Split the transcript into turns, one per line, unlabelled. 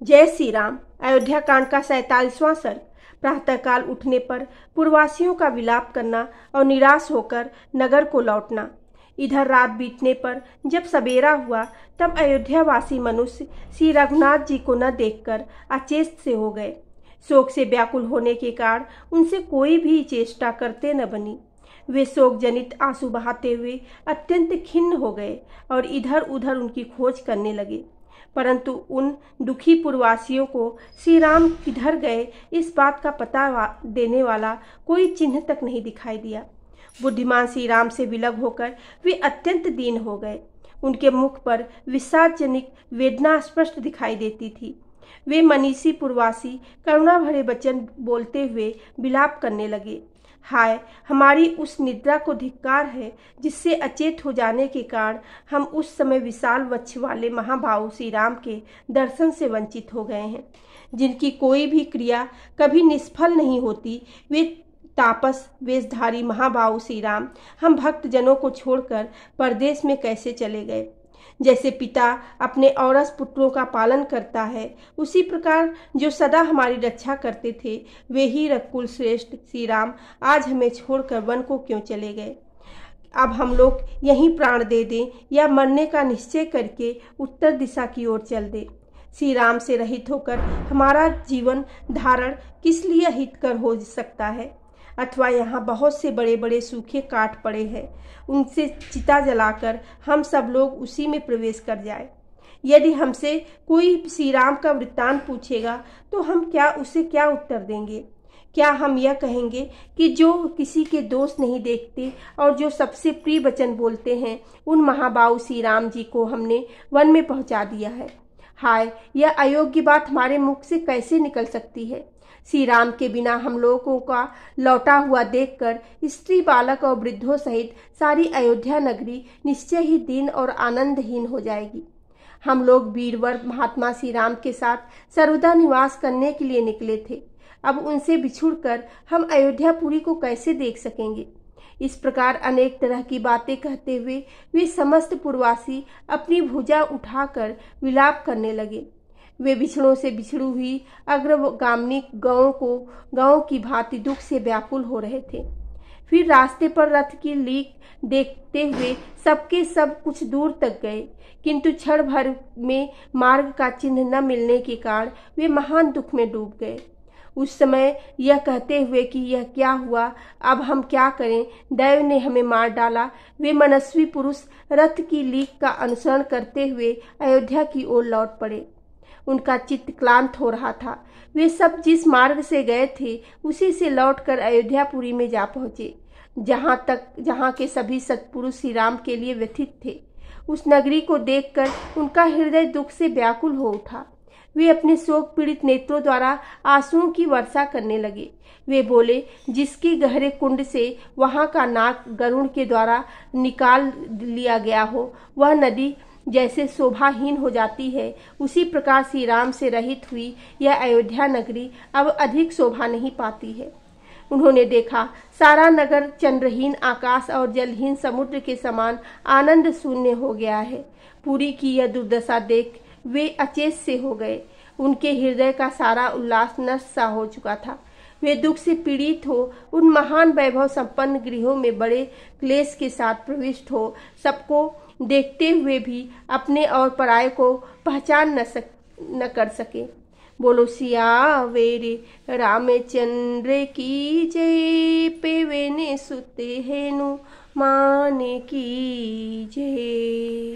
जय श्री राम। अयोध्या कांड का 47वां सर्ग। प्रातःकाल उठने पर पूर्ववासियों का विलाप करना और निराश होकर नगर को लौटना। इधर रात बीतने पर जब सवेरा हुआ तब अयोध्यावासी मनुष्य श्री रघुनाथ जी को न देखकर अचेत से हो गए। शोक से व्याकुल होने के कारण उनसे कोई भी चेष्टा करते न बनी। वे शोक जनित आंसू बहाते हुए अत्यंत खिन्न हो गए और इधर उधर उनकी खोज करने लगे, परंतु उन दुखी पूर्ववासियों को श्री राम किधर गए इस बात का पता देने वाला कोई चिन्ह तक नहीं दिखाई दिया। बुद्धिमान श्री राम से विलग होकर वे अत्यंत दीन हो गए। उनके मुख पर विषादजनक वेदना स्पष्ट दिखाई देती थी। वे मनीषी पूर्ववासी करुणा भरे वचन बोलते हुए विलाप करने लगे। हाय, हमारी उस निद्रा को धिक्कार है जिससे अचेत हो जाने के कारण हम उस समय विशाल वक्ष वाले महाभाव श्री राम के दर्शन से वंचित हो गए हैं, जिनकी कोई भी क्रिया कभी निष्फल नहीं होती। वे तापस वेशधारी महाभाव श्री राम हम भक्त जनों को छोड़कर परदेश में कैसे चले गए। जैसे पिता अपने औरस पुत्रों का पालन करता है, उसी प्रकार जो सदा हमारी रक्षा करते थे वे ही रघुकुल श्रेष्ठ श्री राम आज हमें छोड़कर वन को क्यों चले गए। अब हम लोग यहीं प्राण दे दें या मरने का निश्चय करके उत्तर दिशा की ओर चल दें। श्री राम से रहित होकर हमारा जीवन धारण किस लिए हितकर हो सकता है। अथवा यहाँ बहुत से बड़े बड़े सूखे काठ पड़े हैं, उनसे चिता जलाकर हम सब लोग उसी में प्रवेश कर जाए। यदि हमसे कोई श्री राम का वृत्तांत पूछेगा तो हम उसे क्या उत्तर देंगे। क्या हम यह कहेंगे कि जो किसी के दोष नहीं देखते और जो सबसे प्रिय वचन बोलते हैं, उन महाबाहु श्री राम जी को हमने वन में पहुंचा दिया है। हाय, यह अयोग्य बात हमारे मुख से कैसे निकल सकती है। श्री राम के बिना हम लोगों का लौटा हुआ देखकर स्त्री बालक और वृद्धों सहित सारी अयोध्या नगरी निश्चय ही दीन और आनंदहीन हो जाएगी। हम लोग वीरवर महात्मा श्री राम के साथ सर्वदा निवास करने के लिए निकले थे, अब उनसे बिछुड़कर हम अयोध्यापुरी को कैसे देख सकेंगे। इस प्रकार अनेक तरह की बातें कहते हुए वे समस्त पूर्ववासी अपनी भुजा उठाकर विलाप करने लगे। वे बिछड़ों से बिछड़ी हुई अग्रगामिनी गांवों की भांति दुख से व्याकुल हो रहे थे। फिर रास्ते पर रथ की लीक देखते हुए सबके सब कुछ दूर तक गए, किंतु क्षण भर में मार्ग का चिन्ह न मिलने के कारण वे महान दुख में डूब गए। उस समय यह कहते हुए कि यह क्या हुआ, अब हम क्या करें, दैव ने हमें मार डाला, वे मनस्वी पुरुष रथ की लीक का अनुसरण करते हुए अयोध्या की ओर लौट पड़े। उनका चित्त क्लांत हो रहा था। वे सब जिस मार्ग से गए थे उसी से लौटकर अयोध्यापुरी में जा पहुंचे, जहां के सभी सत्पुरुष श्री राम के लिए व्यथित थे। उस नगरी को देखकर उनका हृदय दुख से व्याकुल हो उठा। वे अपने शोक पीड़ित नेत्रों द्वारा आंसुओं की वर्षा करने लगे। वे बोले, जिसके गहरे कुंड से वहां का नाग गरुड़ के द्वारा निकाल लिया गया हो, वह नदी जैसे शोभाहीन हो जाती है, उसी प्रकार श्री राम से रहित हुई यह अयोध्या नगरी अब अधिक शोभा नहीं पाती है। उन्होंने देखा सारा नगर चंद्रहीन आकाश और जलहीन समुद्र के समान आनंद शून्य हो गया है। पूरी की यह दुर्दशा देख वे अचेत से हो गए। उनके हृदय का सारा उल्लास नष्ट सा हो चुका था। वे दुख से पीड़ित हो उन महान वैभव संपन्न गृहों में बड़े क्लेश के साथ प्रविष्ट हो सबको देखते हुए भी अपने और पराये को पहचान न कर सके। बोलो सियावेरे रामचंद्र की जय, पेवेने सुते हेनु माने की जय।